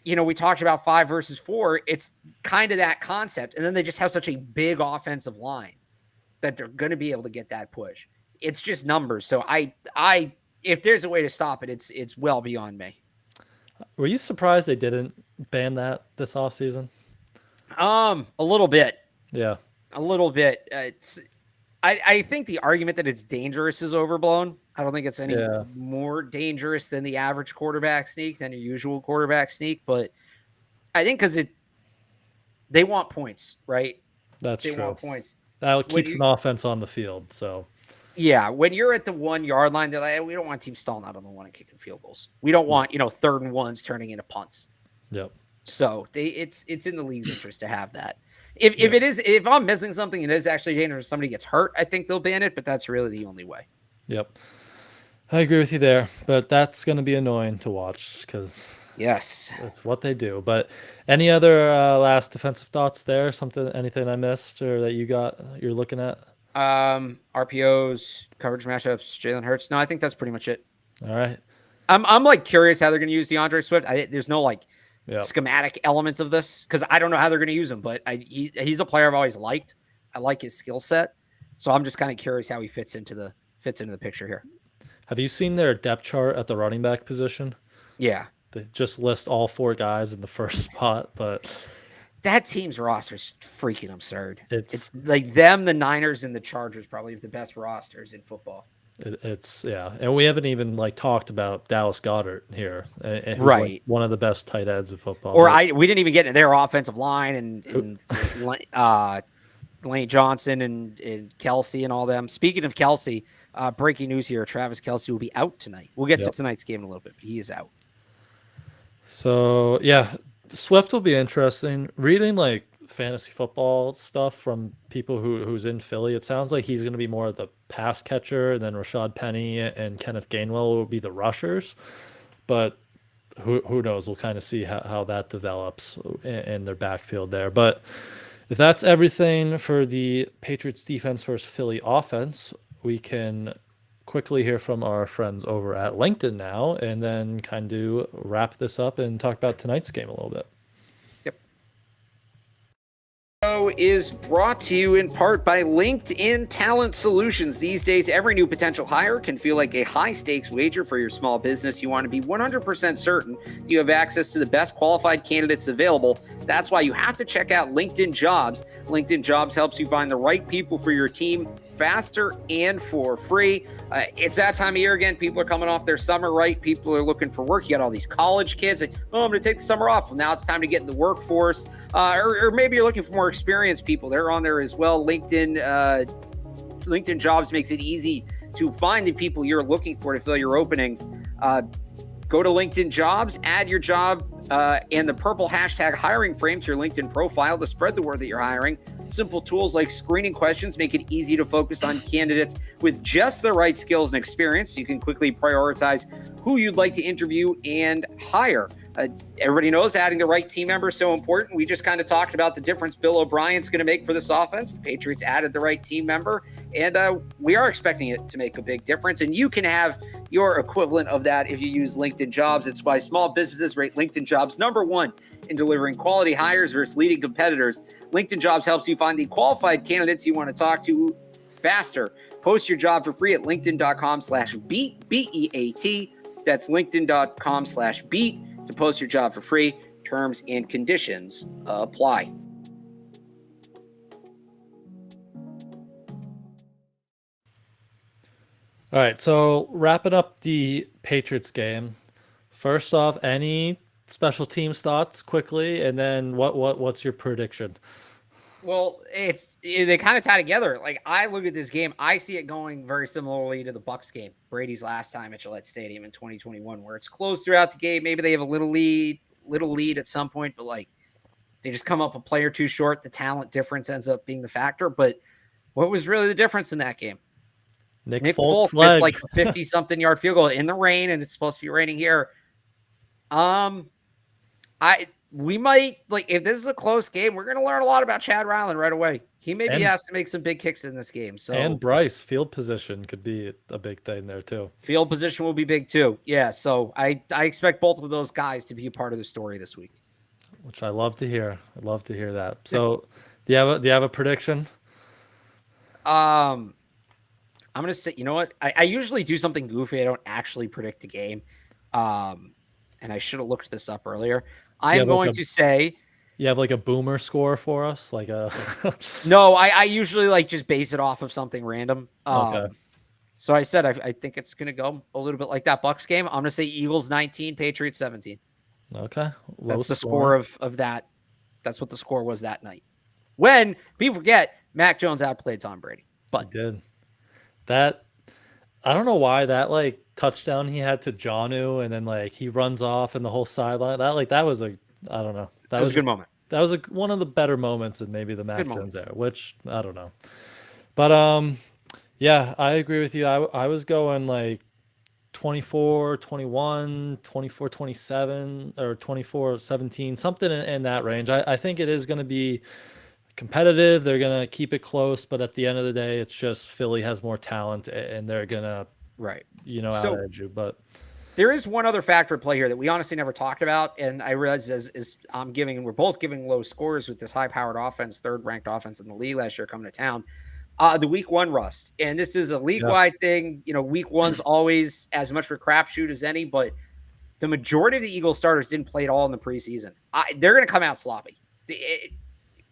Speaker 2: We talked about 5 versus 4. It's kind of that concept. And then they just have such a big offensive line that they're going to be able to get that push. It's just numbers. So if there's a way to stop it, it's well beyond me.
Speaker 1: Were you surprised they didn't ban that this offseason?
Speaker 2: A little bit.
Speaker 1: Yeah.
Speaker 2: A little bit. I think the argument that it's dangerous is overblown. I don't think it's any
Speaker 1: Yeah.
Speaker 2: more dangerous than the average quarterback sneak, than your usual quarterback sneak. But I think because they want points, right?
Speaker 1: That's
Speaker 2: They
Speaker 1: true.
Speaker 2: want points.
Speaker 1: That keeps an offense on the field. So
Speaker 2: yeah, when you're at the 1 yard line, they're like, hey, we don't want teams stalling out on the one and kicking field goals. We don't want 3rd and 1s turning into punts.
Speaker 1: Yep.
Speaker 2: So it's in the league's interest to have that. If I'm missing something, it is actually dangerous. Somebody gets hurt, I think they'll ban it, but that's really the only way.
Speaker 1: Yep. I agree with you there, but that's going to be annoying to watch because
Speaker 2: yes,
Speaker 1: it's what they do. But any other last defensive thoughts there? Anything I missed or that you're looking at?
Speaker 2: RPOs, coverage matchups, Jalen Hurts. No, I think that's pretty much it.
Speaker 1: All right.
Speaker 2: I'm like curious how they're going to use DeAndre Swift. There's no
Speaker 1: Yep.
Speaker 2: schematic element of this because I don't know how they're going to use him, but he's a player I've always liked. I like his skill set, so I'm just kind of curious how he fits into the picture here.
Speaker 1: Have you seen their depth chart at the running back position?
Speaker 2: Yeah,
Speaker 1: They just list all 4 guys in the first spot, but
Speaker 2: that team's roster is freaking absurd.
Speaker 1: It's
Speaker 2: like them, the Niners, and the Chargers probably have the best rosters in football.
Speaker 1: It's and we haven't even talked about Dallas Goedert here, who's
Speaker 2: right?
Speaker 1: One of the best tight ends in football.
Speaker 2: Or we didn't even get into their offensive line and Lane Johnson and Kelsey and all them. Speaking of Kelsey, breaking news here: Travis Kelsey will be out tonight. We'll get to tonight's game in a little bit, but he is out.
Speaker 1: So yeah, Swift will be interesting. Reading fantasy football stuff from people who's in Philly, it sounds like he's going to be more of the pass catcher, and then Rashad Penny and Kenneth Gainwell will be the rushers. But who knows? We'll kind of see how that develops in their backfield there. But if that's everything for the Patriots defense versus Philly offense, we can quickly hear from our friends over at LinkedIn now, and then kind of wrap this up and talk about tonight's game a little bit.
Speaker 2: Is brought to you in part by LinkedIn Talent Solutions. These days, every new potential hire can feel like a high-stakes wager for your small business. You want to be 100% certain that you have access to the best qualified candidates available. That's why you have to check out LinkedIn Jobs. LinkedIn Jobs helps you find the right people for your team faster and for free. It's that time of year again. People are coming off their summer, right? People are looking for work. You got all these college kids like, oh, I'm going to take the summer off. Well, now it's time to get in the workforce. Or maybe you're looking for more experienced people. They're on there as well. LinkedIn Jobs makes it easy to find the people you're looking for to fill your openings. Go to LinkedIn Jobs, add your job and the purple hashtag hiring frame to your LinkedIn profile to spread the word that you're hiring. Simple tools like screening questions make it easy to focus on candidates with just the right skills and experience. You can quickly prioritize who you'd like to interview and hire. Everybody knows adding the right team member is so important. We just kind of talked about the difference Bill O'Brien's going to make for this offense. The Patriots added the right team member, and we are expecting it to make a big difference. And you can have your equivalent of that if you use LinkedIn Jobs. It's why small businesses rate LinkedIn Jobs #1 in delivering quality hires versus leading competitors. LinkedIn Jobs helps you find the qualified candidates you want to talk to faster. Post your job for free at linkedin.com/beat, B-E-A-T. That's linkedin.com/beat. To post your job for free. Terms and conditions apply.
Speaker 1: All right, so wrapping up the Patriots game. First off, any special teams thoughts quickly, and then what's your prediction?
Speaker 2: Well, they kind of tie together. Like, I look at this game, I see it going very similarly to the Bucs game, Brady's last time at Gillette Stadium in 2021, where it's close throughout the game. Maybe they have a little lead at some point, but they just come up a play or two short. The talent difference ends up being the factor. But what was really the difference in that game?
Speaker 1: Nick
Speaker 2: Folk missed like a 50-something yard field goal in the rain, and it's supposed to be raining here. We might, if this is a close game, we're going to learn a lot about Chad Ryland right away. He may be asked to make some big kicks in this game.
Speaker 1: And Bryce, field position could be a big thing there too.
Speaker 2: Field position will be big too. Yeah, so I expect both of those guys to be a part of the story this week.
Speaker 1: Which I love to hear. I'd love to hear that. So do you have a prediction?
Speaker 2: I'm going to say, you know what? I usually do something goofy. I don't actually predict a game. And I should have looked this up earlier. I'm going to say
Speaker 1: You have like a boomer score for us, like a
Speaker 2: No, I usually like just base it off of something random.
Speaker 1: Okay.
Speaker 2: So I said I think it's going to go a little bit like that Bucks game. I'm going to say Eagles 19, Patriots 17.
Speaker 1: Okay.
Speaker 2: That's the score of that. That's what the score was that night. When people forget, Mac Jones outplayed Tom Brady. But
Speaker 1: He did. That I don't know why that like touchdown he had to Jonnu and then like he runs off and the whole sideline. That was a I don't know. That
Speaker 2: it was a good moment.
Speaker 1: That was one of the better moments in maybe the Mac Jones era, which I don't know. But yeah, I agree with you. I was going like 24-21, 24-27, or 24-17, something in that range. I think it is going to be competitive. They're going to keep it close, but at the end of the day, it's just Philly has more talent and they're going to, out edge you. But
Speaker 2: there is one other factor at play here that we honestly never talked about. And I realize as we're both giving low scores with this high powered offense, third ranked offense in the league last year coming to town. The week one rust. And this is a league-wide thing. Week one's always as much of a crapshoot as any, but the majority of the Eagles starters didn't play at all in the preseason. They're going to come out sloppy.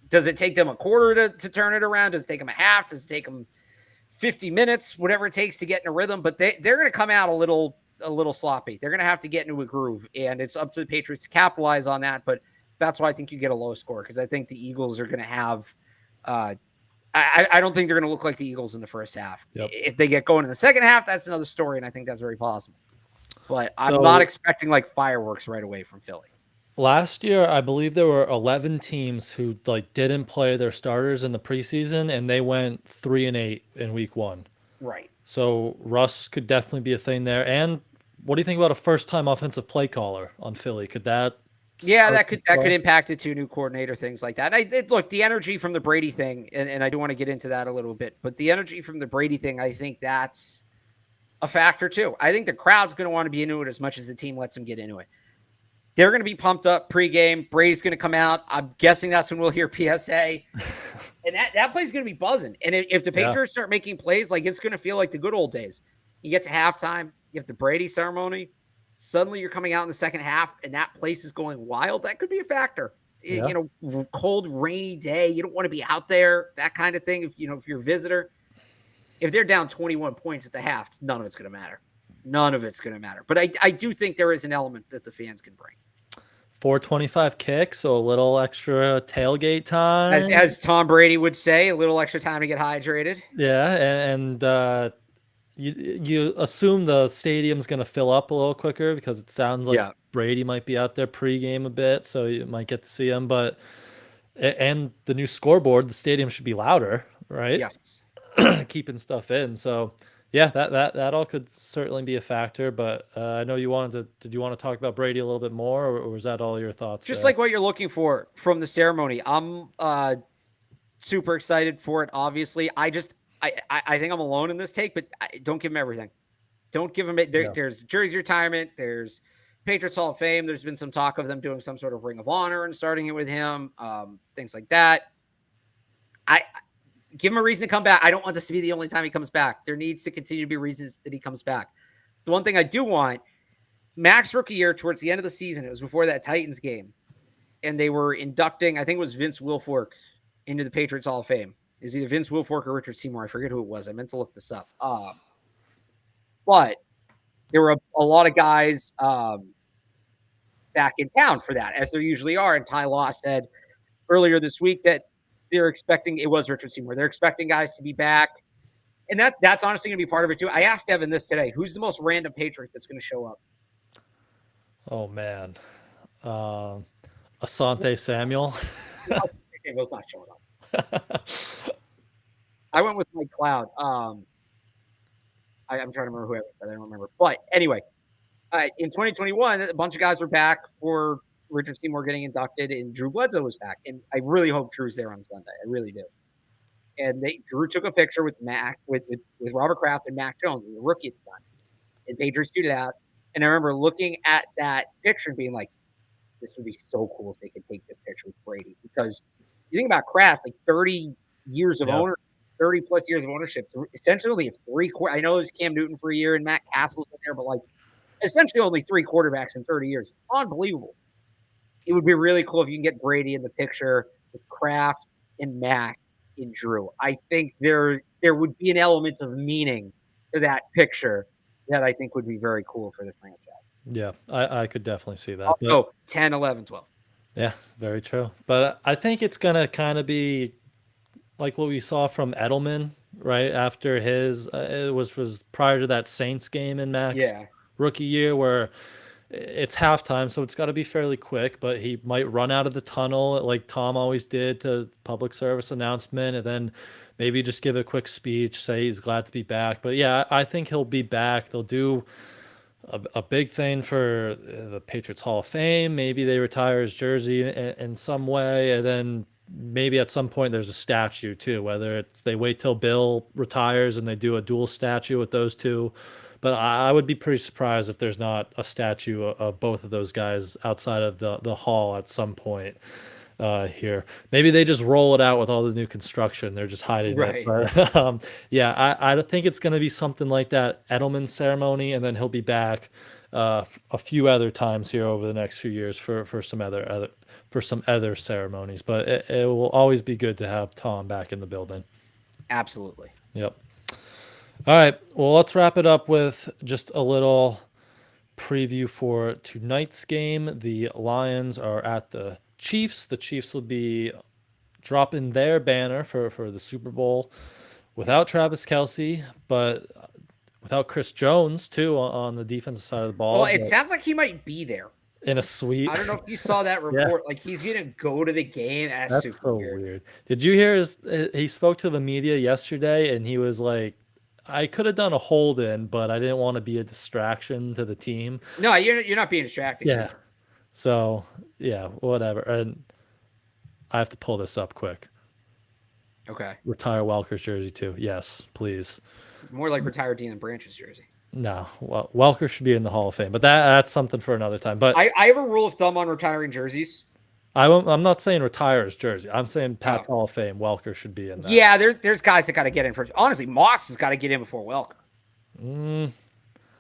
Speaker 2: Does it take them a quarter to turn it around? Does it take them a half? Does it take them 50 minutes? Whatever it takes to get in a rhythm. But they're going to come out a little sloppy. They're going to have to get into a groove, and it's up to the Patriots to capitalize on that. But that's why I think you get a low score, because I think the Eagles are going to have I don't think they're going to look like the Eagles in the first half.
Speaker 1: Yep.
Speaker 2: If they get going in the second half, that's another story, and I think that's very possible. But I'm not expecting like fireworks right away from Philly.
Speaker 1: Last year, I believe there were 11 teams who like didn't play their starters in the preseason, and they went 3-8 in week one.
Speaker 2: Right.
Speaker 1: So Russ could definitely be a thing there. And what do you think about a first-time offensive play caller on Philly? Could that?
Speaker 2: Yeah, that could impact it to a new coordinator, things like that. Look, the energy from the Brady thing, and I do want to get into that a little bit, but the energy from the Brady thing, I think that's a factor too. I think the crowd's going to want to be into it as much as the team lets them get into it. They're going to be pumped up pregame. Brady's going to come out. I'm guessing that's when we'll hear PSA. And that play's going to be buzzing. And if the Patriots start making plays, like it's going to feel like the good old days. You get to halftime, you have the Brady ceremony. Suddenly you're coming out in the second half and that place is going wild. That could be a factor. Yeah. Cold, rainy day. You don't want to be out there, that kind of thing. If you're a visitor, if they're down 21 points at the half, none of it's going to matter. None of it's going to matter. But I do think there is an element that the fans can bring.
Speaker 1: 4:25 kick, so a little extra tailgate time.
Speaker 2: As Tom Brady would say, a little extra time to get hydrated.
Speaker 1: Yeah, and you assume the stadium's going to fill up a little quicker because it sounds like Brady might be out there pregame a bit, so you might get to see him. But and the new scoreboard, the stadium should be louder, right?
Speaker 2: Yes,
Speaker 1: keeping stuff in. So yeah, that all could certainly be a factor. But I know you wanted to. Did you want to talk about Brady a little bit more, or was that all your thoughts?
Speaker 2: Just like what you're looking for from the ceremony. I'm super excited for it. Obviously, I think I'm alone in this take, but don't give him everything. Don't give him it. There's jersey retirement. There's Patriots Hall of Fame. There's been some talk of them doing some sort of Ring of Honor and starting it with him. Things like that. I give him a reason to come back. I don't want this to be the only time he comes back. There needs to continue to be reasons that he comes back. The one thing I do want, Mac's rookie year towards the end of the season, it was before that Titans game, and they were inducting, I think it was Vince Wilfork, into the Patriots Hall of Fame. It was either Vince Wilfork or Richard Seymour. I forget who it was. I meant to look this up. But there were a lot of guys back in town for that, as there usually are. And Ty Law said earlier this week that they're expecting, it was Richard Seymour, they're expecting guys to be back. And that's honestly going to be part of it too. I asked Evan this today. Who's the most random Patriot that's going to show up?
Speaker 1: Oh, man. Asante Samuel.
Speaker 2: Samuel's not showing up. I went with Mike Cloud. I'm trying to remember who I said. I don't remember. But anyway, in 2021, a bunch of guys were back for Richard Seymour getting inducted, and Drew Bledsoe was back. And I really hope Drew's there on Sunday. I really do. And Drew took a picture with Mac, with Robert Kraft and Mac Jones, the rookie at the time. And Patriots tweeted out. And I remember looking at that picture and being like, this would be so cool if they could take this picture with Brady. Because you think about Kraft, like 30 years of ownership, 30 plus years of ownership. Essentially only three quarters. I know there's Cam Newton for a year and Matt Castle's in there, but like essentially only three quarterbacks in 30 years. Unbelievable. it would be really cool if you can get Brady in the picture with Kraft and Mac and Drew. I think there would be an element of meaning to that picture that I think would be very cool for the franchise.
Speaker 1: Yeah, I could definitely see that. But
Speaker 2: Also, 10, 11, 12.
Speaker 1: yeah, very true. But I think it's gonna kind of be like what we saw from Edelman, right after his it was prior to that Saints game in Mac's
Speaker 2: Yeah.
Speaker 1: rookie year, where it's halftime, so it's got to be fairly quick, but he might run out of the tunnel like Tom always did to public service announcement, and then maybe just give a quick speech, say he's glad to be back. But yeah, I think he'll be back. They'll do a big thing for the Patriots Hall of Fame. Maybe they retire his jersey in some way, and then maybe at some point there's a statue too, whether it's they wait till Bill retires and they do a dual statue with those two. But I would be pretty surprised if there's not a statue of both of those guys outside of the hall at some point here. Maybe they just roll it out with all the new construction. They're just hiding it.
Speaker 2: Right.
Speaker 1: But yeah, I think it's going to be something like that Edelman ceremony, and then he'll be back a few other times here over the next few years for some other ceremonies. But it will always be good to have Tom back in the building.
Speaker 2: Absolutely.
Speaker 1: Yep. All right. Well, let's wrap it up with just a little preview for tonight's game. The Lions are at the Chiefs. The Chiefs will be dropping their banner for the Super Bowl without Travis Kelce, but without Chris Jones, too, on the defensive side of the ball.
Speaker 2: Well, it sounds like he might be there.
Speaker 1: In a suite.
Speaker 2: I don't know if you saw that report. Like, he's going to go to the game. That's super
Speaker 1: so weird. Did you hear he spoke to the media yesterday, and he was like, I could have done a hold in, but I didn't want to be a distraction to the team.
Speaker 2: No, you're not being distracted.
Speaker 1: Yeah. So, yeah, whatever. And I have to pull this up quick.
Speaker 2: Okay.
Speaker 1: Retire Welker's jersey, too. Yes, please.
Speaker 2: More like retire Dean Branch's jersey.
Speaker 1: No, well, Welker should be in the Hall of Fame, but that's something for another time. But
Speaker 2: I have a rule of thumb on retiring jerseys.
Speaker 1: I'm not saying retire his jersey. I'm saying Pat's Hall of Fame. Welker should be in that.
Speaker 2: Yeah, there's guys that got to get in first. Honestly, Moss has got to get in before Welker.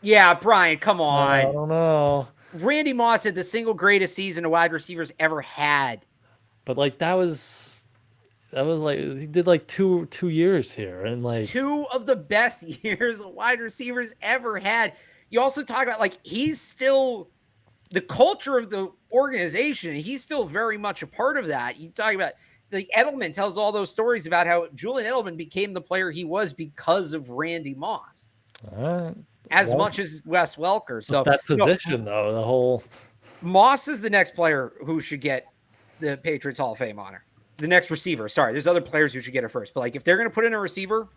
Speaker 2: Yeah, Brian, come on.
Speaker 1: I don't know.
Speaker 2: Randy Moss had the single greatest season a wide receiver's ever had.
Speaker 1: But like that was like he did like two years here, and like
Speaker 2: two of the best years a wide receivers ever had. You also talk about like he's still the culture of the organization. He's still very much a part of that. You talk about the Edelman tells all those stories about how Julian Edelman became the player he was because of Randy Moss. As much as Wes Welker. So
Speaker 1: that position though, the whole
Speaker 2: Moss is the next player who should get the Patriots Hall of Fame honor. The next receiver. Sorry, there's other players who should get it first. But like if they're going to put in a receiver,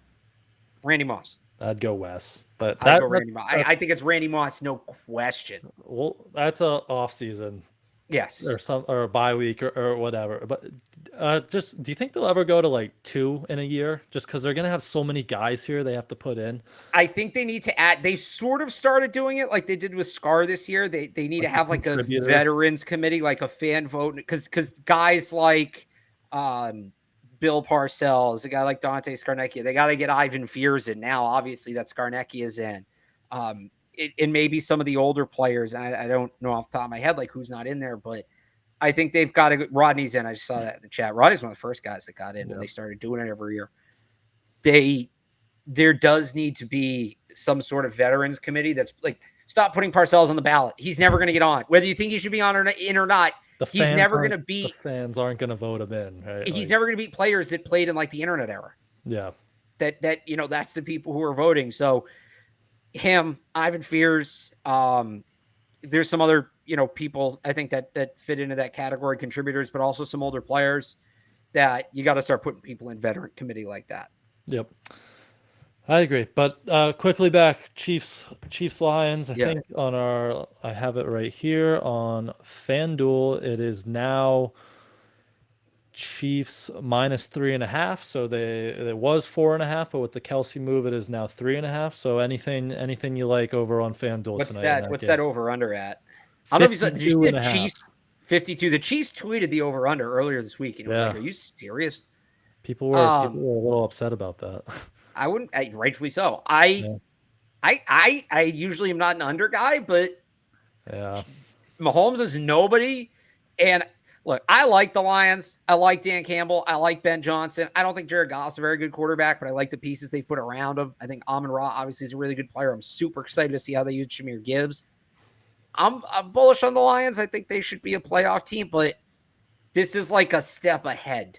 Speaker 2: Randy Moss.
Speaker 1: I'd go Wes, but
Speaker 2: I'd go Randy Moss. I think it's Randy Moss, no question.
Speaker 1: Well, that's a off season,
Speaker 2: yes,
Speaker 1: or a bye week or whatever. But just do you think they'll ever go to like 2 in a year? Just because they're gonna have so many guys here they have to put in.
Speaker 2: I think they need to add. They've sort of started doing it like they did with Scar this year. They need to have like a veterans committee, like a fan vote, because guys like Bill Parcells, a guy like Dante Scarnecchia, they got to get Ivan Fears in now. Obviously, that Scarnecchia is in. And maybe some of the older players, and I don't know off the top of my head like who's not in there, but I think they've got to. Rodney's in. I just saw that in the chat. Rodney's one of the first guys that got in when they started doing it every year. There does need to be some sort of veterans committee that's like, stop putting Parcells on the ballot. He's never going to get on. Whether you think he should be on or not, he's never going to beat.
Speaker 1: The fans aren't going to vote him in. Right?
Speaker 2: He's never going to beat players that played in like the internet era.
Speaker 1: Yeah.
Speaker 2: That that's the people who are voting. So him, Ivan Fears, there's some other, people I think that fit into that category, contributors, but also some older players that you got to start putting people in veteran committee like that.
Speaker 1: Yep. I agree. But quickly back, Chiefs Lions, I think I have it right here on FanDuel. It is now Chiefs minus 3.5. So it was 4.5, but with the Kelce move, it is now 3.5. So anything you like over on FanDuel tonight.
Speaker 2: What's that over under at? I don't know if did you see the Chiefs 52. The Chiefs tweeted the over under earlier this week, and it was like, are you serious?
Speaker 1: People were a little upset about that.
Speaker 2: I wouldn't, rightfully so. I usually am not an under guy, but Mahomes is nobody, And look, I like the Lions. I like Dan Campbell. I like Ben Johnson. I don't think Jared Goff's a very good quarterback, but I like the pieces they've put around him. I think Amon-Ra obviously is a really good player. I'm super excited to see how they use Jahmyr Gibbs. I'm bullish on the Lions. I think they should be a playoff team, but this is like a step ahead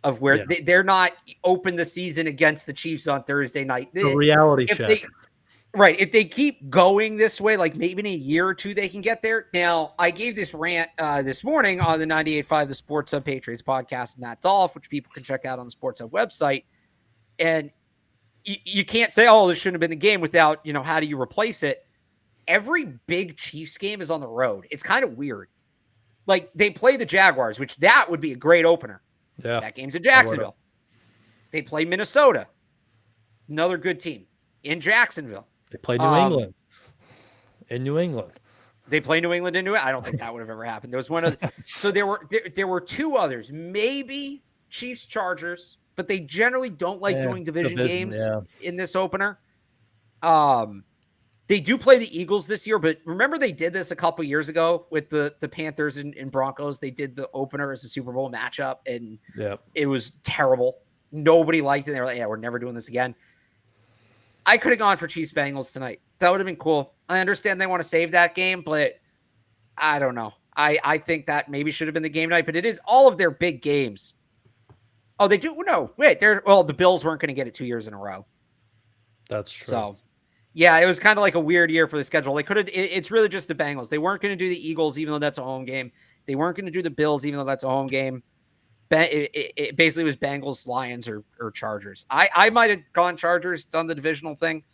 Speaker 2: of where they're not open the season against the Chiefs on Thursday night.
Speaker 1: The reality check.
Speaker 2: Right. If they keep going this way, like maybe in a year or two, they can get there. Now, I gave this rant this morning on the 98.5 The Sports Hub Patriots podcast, and that's off, which people can check out on the Sports Hub website. And you can't say, oh, this shouldn't have been the game without, how do you replace it? Every big Chiefs game is on the road. It's kind of weird. Like, they play the Jaguars, which that would be a great opener.
Speaker 1: Yeah.
Speaker 2: That game's in Jacksonville. They play Minnesota. Another good team. In Jacksonville.
Speaker 1: They play New England. In New England.
Speaker 2: They play New England in New England. I don't think that would have ever happened. There was one of so there were two others. Maybe Chiefs Chargers, but they generally don't like doing division games in this opener. They do play the Eagles this year, but remember they did this a couple years ago with the Panthers and Broncos. They did the opener as a Super Bowl matchup, and it was terrible. Nobody liked it. They were like, we're never doing this again. I could have gone for Chiefs Bengals tonight. That would have been cool. I understand they want to save that game, but I don't know. I think that maybe should have been the game night, but it is all of their big games. Oh, they do? No, wait. The Bills weren't going to get it 2 years in a row.
Speaker 1: That's true.
Speaker 2: So, yeah, it was kind of like a weird year for the schedule. They could have. It's really just the Bengals. They weren't going to do the Eagles, even though that's a home game. They weren't going to do the Bills, even though that's a home game. It basically was Bengals, Lions, or Chargers. I might have gone Chargers, done the divisional thing.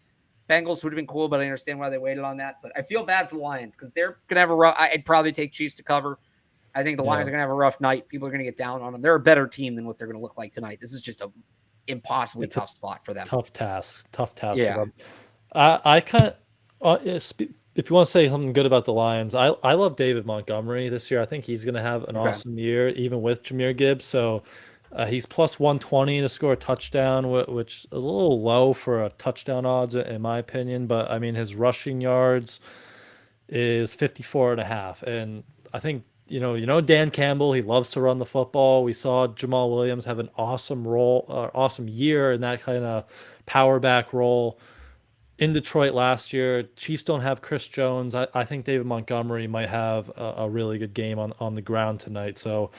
Speaker 2: Bengals would have been cool, but I understand why they waited on that. But I feel bad for the Lions because they're going to have a rough. I'd probably take Chiefs to cover. I think the Lions are going to have a rough night. People are going to get down on them. They're a better team than what they're going to look like tonight. This is just a impossibly tough spot for them.
Speaker 1: Tough task for them. I kind of, if you want to say something good about the Lions, I love David Montgomery this year. I think he's going to have an awesome year, even with Jahmyr Gibbs. So he's plus 120 to score a touchdown, which is a little low for a touchdown odds, in my opinion. But, I mean, his rushing yards is 54.5. And I think, Dan Campbell, he loves to run the football. We saw Jamal Williams have an awesome awesome year in that kind of power back role in Detroit last year. Chiefs don't have Chris Jones. I think David Montgomery might have a really good game on the ground tonight. So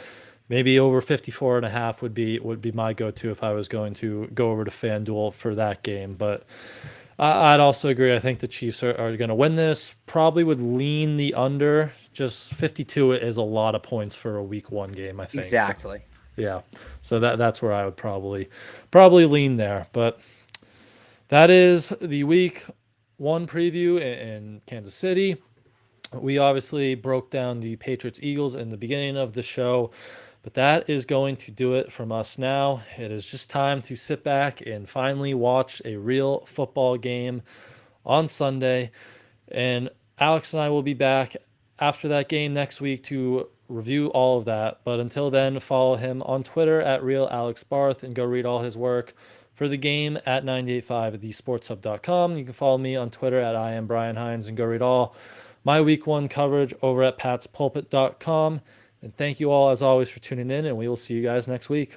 Speaker 1: maybe over 54.5 would be my go-to if I was going to go over to FanDuel for that game. But I'd also agree. I think the Chiefs are going to win this. Probably would lean the under. Just 52 is a lot of points for a week one game, I think.
Speaker 2: Exactly.
Speaker 1: Yeah. So that's where I would probably lean there. But that is the week one preview in Kansas City. We obviously broke down the Patriots Eagles in the beginning of the show, but that is going to do it from us now. It is just time to sit back and finally watch a real football game on Sunday. And Alex and I will be back after that game next week to review all of that. But until then, follow him on Twitter at RealAlexBarth and go read all his work for the game at 98.5 at thesportshub.com. You can follow me on Twitter at I am Brian Hines and go read all my week one coverage over at patspulpit.com. And thank you all, as always, for tuning in, and we will see you guys next week.